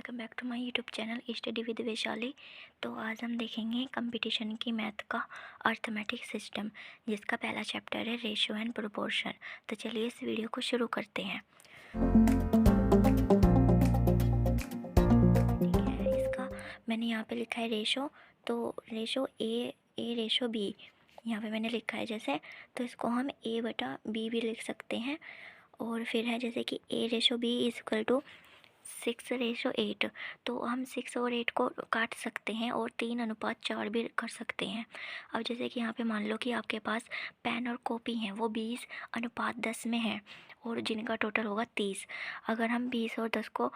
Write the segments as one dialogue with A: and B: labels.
A: Welcome back to my YouTube channel study with Vaishali. तो आज हम देखेंगे कंपटीशन की मैथ का अर्थमेटिक सिस्टम, जिसका पहला चैप्टर है रेशियो एंड प्रोपोर्शन। तो चलिए इस वीडियो को शुरू करते हैं। ठीक है, इसका मैंने यहाँ पे लिखा है रेशो। तो रेशो ए रेशो बी यहाँ पे मैंने लिखा है जैसे, तो इसको हम ए बटा बी भी लिख सकते हैं। और फिर है जैसे कि A ratio B is equal to 6:8। तो हम 6 और 8 को काट सकते हैं और 3:4 भी कर सकते हैं। अब जैसे कि यहाँ पे मान लो कि आपके पास पेन और कॉपी हैं, वो 20:10 में है और जिनका टोटल होगा 30। अगर हम 20 और 10 को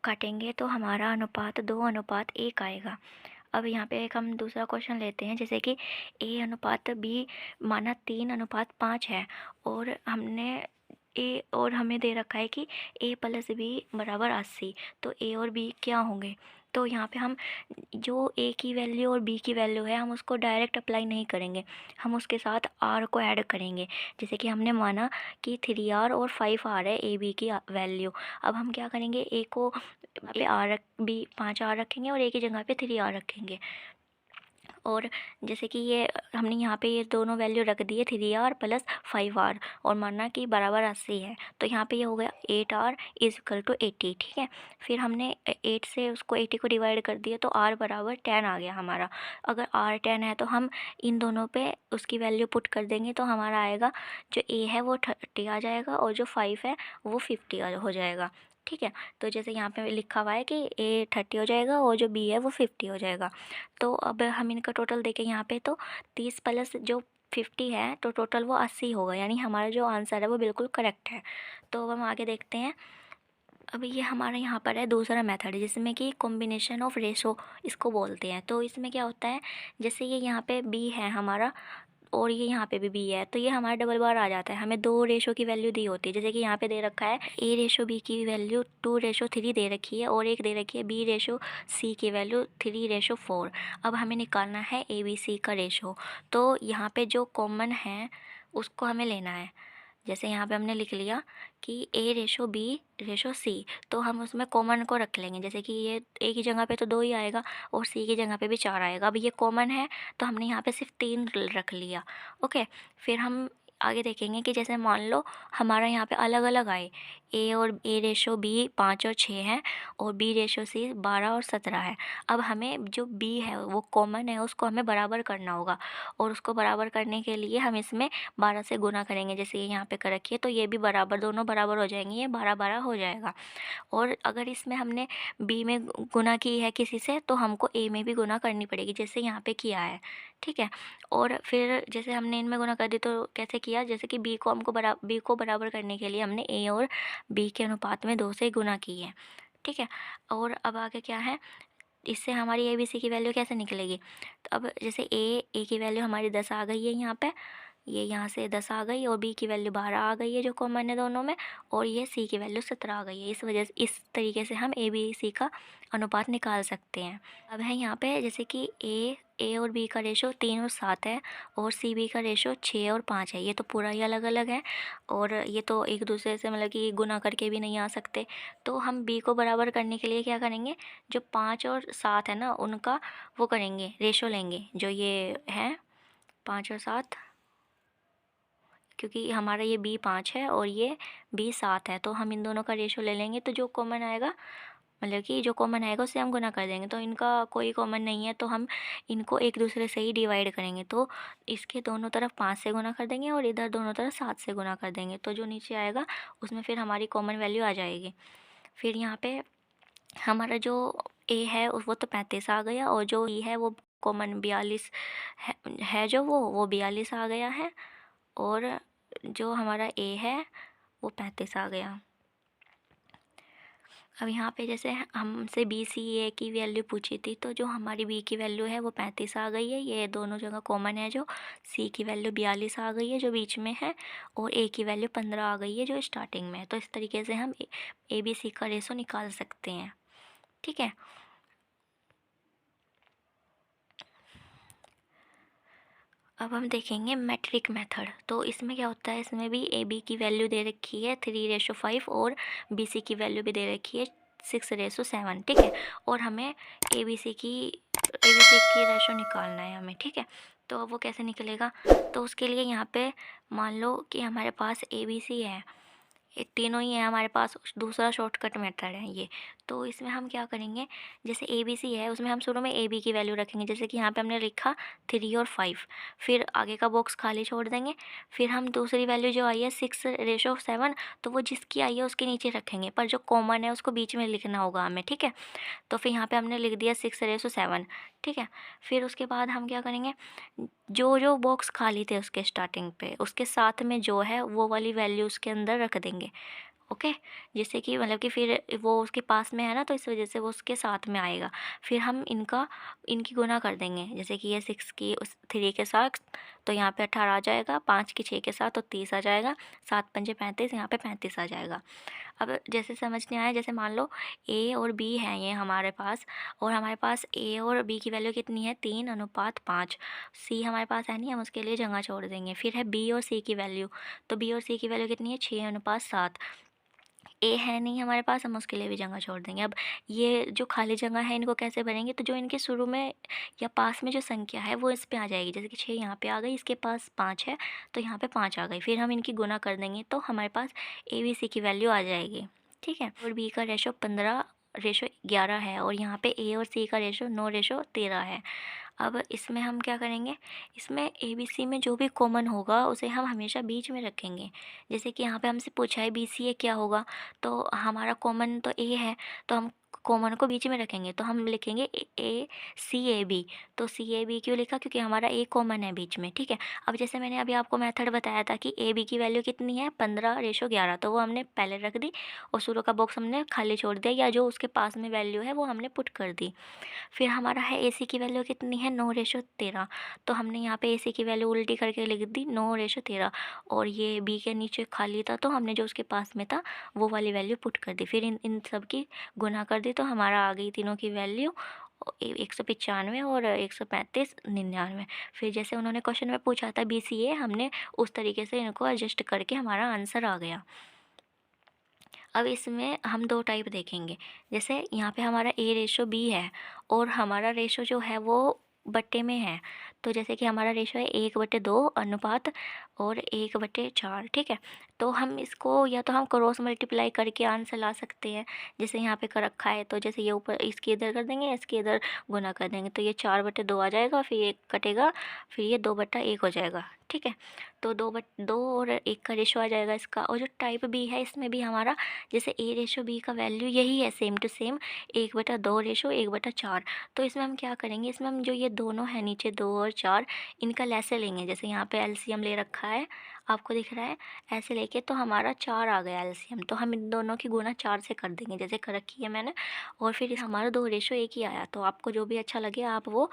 A: काटेंगे तो हमारा अनुपात 2:1 आएगा। अब यहाँ पे एक हम दूसरा क्वेश्चन लेते हैं, जैसे कि ए अनुपात बी माना 3:5 है और हमें दे रखा है कि a प्लस बी बराबर 80। तो a और b क्या होंगे? तो यहाँ पे हम जो a की वैल्यू और b की वैल्यू है हम उसको डायरेक्ट अप्लाई नहीं करेंगे, हम उसके साथ r को ऐड करेंगे। जैसे कि हमने माना कि 3r और 5r है a b की वैल्यू। अब हम क्या करेंगे, a को पे r b 5r रखेंगे और a की जगह पे 3r रखेंगे। और जैसे कि ये हमने यहाँ पे ये दोनों वैल्यू रख दी है 3r प्लस 5r और माना कि बराबर 80 है। तो यहाँ पे ये हो गया 8r इज इक्वल टू 80। ठीक है, फिर हमने 8 से उसको 80 को डिवाइड कर दिया तो r बराबर 10 आ गया हमारा। अगर r 10 है तो हम इन दोनों पे उसकी वैल्यू पुट कर देंगे तो हमारा आएगा जो a है वो 30 आ जाएगा और जो 5 है वो 50 हो जाएगा। ठीक है, तो जैसे यहाँ पे लिखा हुआ है कि a 30 हो जाएगा और जो b है वो 50 हो जाएगा। तो अब हम इनका टोटल देखें यहाँ पे, तो 30 प्लस जो 50 है तो टोटल वो 80 होगा, यानी हमारा जो आंसर है वो बिल्कुल करेक्ट है। तो अब हम आगे देखते हैं। अब ये हमारा यहाँ पर है दूसरा मेथड, जिसमें कि कॉम्बिनेशन ऑफ रेशो इसको बोलते हैं। तो इसमें क्या होता है, जैसे ये यहाँ पे b है हमारा और ये यहाँ पे भी b है, तो ये हमारा डबल बार आ जाता है। हमें 2 रेशो की वैल्यू दी होती है, जैसे कि यहाँ पे दे रखा है a रेशो b की वैल्यू 2:3 दे रखी है और एक दे रखी है b रेशो c की वैल्यू 3:4। अब हमें निकालना है a b c का रेशो। तो यहाँ पे जो कॉमन है उसको हमें लेना है। जैसे यहाँ पे हमने लिख लिया कि a ratio b ratio c, तो हम उसमें कॉमन को रख लेंगे। जैसे कि ये a की जगह पे तो 2 ही आएगा और c की जगह पे भी 4 आएगा। अब ये कॉमन है तो हमने यहाँ पे सिर्फ 3 रख लिया। ओके, फिर हम आगे देखेंगे कि जैसे मान लो हमारा यहाँ पे अलग अलग आए, a रेशो b 5 और 6 है और b रेशो c 12 और 17 है। अब हमें जो b है वो कॉमन है उसको हमें बराबर करना होगा और उसको बराबर करने के लिए हम इसमें 12 से गुना करेंगे। जैसे ये यहाँ पे कर रखी है तो ये भी बराबर, दोनों बराबर हो जाएंगे, ये 12-12 हो जाएगा। और अगर इसमें हमने b में गुना की है किसी से तो हमको a में भी गुना करनी पड़ेगी, जैसे यहाँ पे किया है। ठीक है, और फिर जैसे हमने इनमें गुना कर दी तो कैसे किया, जैसे कि b को बराबर करने के लिए हमने a और b के अनुपात में 2 से गुना की है। ठीक है, और अब आगे क्या है, इससे हमारी ए बी सी की वैल्यू कैसे निकलेगी। तो अब जैसे ए की वैल्यू हमारी 10 आ गई है यहाँ पे, ये यहाँ से 10 आ गई और b की वैल्यू 12 आ गई है जो कॉमन है दोनों में, और ये c की वैल्यू 17 आ गई है। इस वजह से इस तरीके से हम a b c का अनुपात निकाल सकते हैं। अब है यहाँ पे जैसे कि a और b का रेशो 3 और 7 है और c b का रेशो 6 और 5 है। ये तो पूरा ही अलग अलग है और ये तो एक दूसरे से मतलब कि गुना करके भी नहीं आ सकते। तो हम b को बराबर करने के लिए क्या करेंगे, जो 5 और 7 है ना उनका वो करेंगे, रेशो लेंगे। जो ये है 5 और 7, क्योंकि हमारा ये b 5 है और ये b 7 है, तो हम इन दोनों का रेशो ले लेंगे। तो जो कॉमन आएगा, मतलब कि जो कॉमन आएगा उससे हम गुना कर देंगे। तो इनका कोई कॉमन नहीं है तो हम इनको एक दूसरे से ही डिवाइड करेंगे। तो इसके दोनों तरफ 5 से गुना कर देंगे और इधर दोनों तरफ 7 से गुना कर देंगे। तो जो नीचे आएगा उसमें फिर हमारी कॉमन वैल्यू आ जाएगी। फिर यहाँ पे हमारा जो a है वो तो 35 आ गया और जो e है वो कॉमन 42 है जो वो 42 आ गया है और जो हमारा a है वो 35 आ गया। अब यहाँ पे जैसे हमसे बी सी ए की वैल्यू पूछी थी, तो जो हमारी b की वैल्यू है वो 35 आ गई है, ये दोनों जगह कॉमन है। जो c की वैल्यू 42 आ गई है जो बीच में है और a की वैल्यू 15 आ गई है जो स्टार्टिंग में है। तो इस तरीके से हम ए बी सी का रेशो निकाल सकते हैं। ठीक है, अब हम देखेंगे मैट्रिक मेथड। तो इसमें क्या होता है, इसमें भी ए बी की वैल्यू दे रखी है 3:5 और बी सी की वैल्यू भी दे रखी है 6:7, ठीक है। और हमें ABC की रेशो निकालना है हमें, ठीक है। तो अब वो कैसे निकलेगा, तो उसके लिए यहाँ पे मान लो कि हमारे पास ABC है, ये तीनों ही है हमारे पास, दूसरा शॉर्टकट मेथड है ये। तो इसमें हम क्या करेंगे, जैसे ABC है उसमें हम शुरू में AB की वैल्यू रखेंगे, जैसे कि यहाँ पे हमने लिखा 3 और 5, फिर आगे का बॉक्स खाली छोड़ देंगे। फिर हम दूसरी वैल्यू जो आई है 6:7, तो वो जिसकी आई है उसके नीचे रखेंगे, पर जो कॉमन है उसको बीच में लिखना होगा हमें, ठीक है। तो फिर यहाँ पे हमने लिख दिया 6:7, ठीक है। फिर उसके बाद हम क्या करेंगे, जो जो बॉक्स खाली थे उसके स्टार्टिंग पे, उसके साथ में जो है वो वाली वैल्यू उसके अंदर रख देंगे, ओके। जैसे कि मतलब कि फिर वो उसके पास में है ना, तो इस वजह से वो उसके साथ में आएगा। फिर हम इनकी गुना कर देंगे, जैसे कि ये 6 की उस 3 के साथ, तो यहाँ पे 18 आ जाएगा, 5 की 6 के साथ तो 30 आ जाएगा, 7 पंजे 35, यहाँ पे 35 आ जाएगा। अब जैसे समझ नहीं आया, जैसे मान लो A और B हैं ये हमारे पास, और हमारे पास A और B की वैल्यू कितनी है, 3:5। C हमारे पास है नहीं, हम उसके लिए जगह छोड़ देंगे। फिर है B और C की वैल्यू, तो B और C की वैल्यू कितनी है, 6:7। A है नहीं हमारे पास, हम उसके लिए भी जगह छोड़ देंगे। अब ये जो खाली जगह है इनको कैसे भरेंगे, तो जो इनके शुरू में या पास में जो संख्या है वो इस पे आ जाएगी, जैसे कि 6 यहाँ पे आ गई, इसके पास 5 है तो यहाँ पे 5 आ गई। फिर हम इनकी गुना कर देंगे तो हमारे पास ABC की वैल्यू आ जाएगी, ठीक है। और B का रेशो 15:11 है, और यहाँ पे A और C का रेशो 9:13 है। अब इसमें हम क्या करेंगे, इसमें ABC में जो भी कॉमन होगा उसे हम हमेशा बीच में रखेंगे। जैसे कि यहाँ पे हमसे पूछा है BCA क्या होगा, तो हमारा कॉमन तो A है, तो हम कॉमन को बीच में रखेंगे, तो हम लिखेंगे ACAB। तो CAB क्यों लिखा, क्योंकि हमारा A कॉमन है बीच में, ठीक है। अब जैसे मैंने अभी आपको मेथड बताया था कि AB की वैल्यू कितनी है, 15:11, तो वो हमने पहले रख दी, और शुरू का बॉक्स हमने खाली छोड़ दिया, या जो उसके पास में वैल्यू है वो हमने पुट कर दी। फिर हमारा है AC की वैल्यू कितनी है, 9:13, तो हमने यहाँ पे AC की वैल्यू उल्टी करके लिख दी 9:13, और ये B के नीचे खाली था तो हमने जो उसके पास में था वो वाली वैल्यू पुट कर दी। फिर इन सब की गुना कर दी तो हमारा आ गई तीनों की वैल्यू 195 और 135, 99। फिर जैसे उन्होंने क्वेश्चन में पूछा था BCA, हमने उस तरीके से इनको एडजस्ट करके हमारा आंसर आ गया। अब इसमें हम 2 टाइप देखेंगे, जैसे यहाँ पे हमारा A:B है, और हमारा रेशो जो है वो बट्टे में है। तो जैसे कि हमारा रेशो है 1/2 अनुपात और 1/4, ठीक है। तो हम इसको या तो हम क्रॉस मल्टीप्लाई करके आंसर ला सकते हैं, जैसे यहाँ पे कर रखा है, तो जैसे ये ऊपर इसके इधर कर देंगे, इसके इधर गुना कर देंगे, तो ये 4/2 आ जाएगा, फिर ये कटेगा, फिर ये 2/1 हो जाएगा, ठीक है। तो 2 और 1 का रेशो आ जाएगा इसका। और जो टाइप B है इसमें भी हमारा जैसे A:B का वैल्यू यही है, सेम टू सेम 1/2 रेशो 1/4। तो इसमें हम क्या करेंगे, इसमें हम जो ये दोनों है नीचे 2 और 4, इनका लैसे लेंगे, जैसे यहाँ पे LCM ले रखा है, आपको दिख रहा है, ऐसे लेके तो हमारा 4 आ गया LCM, तो हम इन दोनों की गुना 4 से कर देंगे, जैसे कर रखी है मैंने। और फिर हमारा 2:1 ही आया, तो आपको जो भी अच्छा लगे आप वो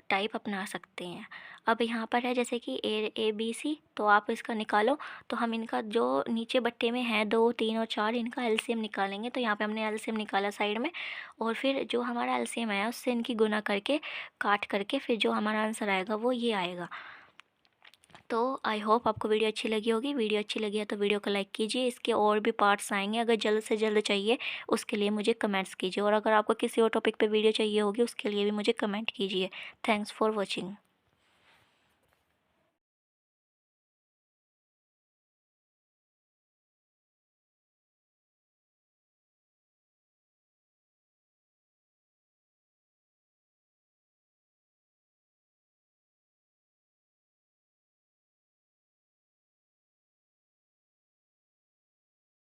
A: टाइप अपना सकते हैं। अब यहाँ पर है जैसे कि ABC, तो आप इसका निकालो, तो हम इनका जो नीचे बट्टे में है 2, 3 और 4, इनका LCM निकालेंगे। तो यहाँ पे हमने LCM निकाला साइड में, और फिर जो हमारा LCM आया उससे इनकी गुना करके काट करके फिर जो हमारा आंसर आएगा वो ये आएगा। तो आई होप आपको वीडियो अच्छी लगी होगी। वीडियो अच्छी लगी है तो वीडियो को लाइक कीजिए। इसके और भी पार्ट्स आएंगे, अगर जल्द से जल्द चाहिए उसके लिए मुझे कमेंट्स कीजिए, और अगर आपको किसी और टॉपिक पे वीडियो चाहिए होगी उसके लिए भी मुझे कमेंट कीजिए। Thanks for watching.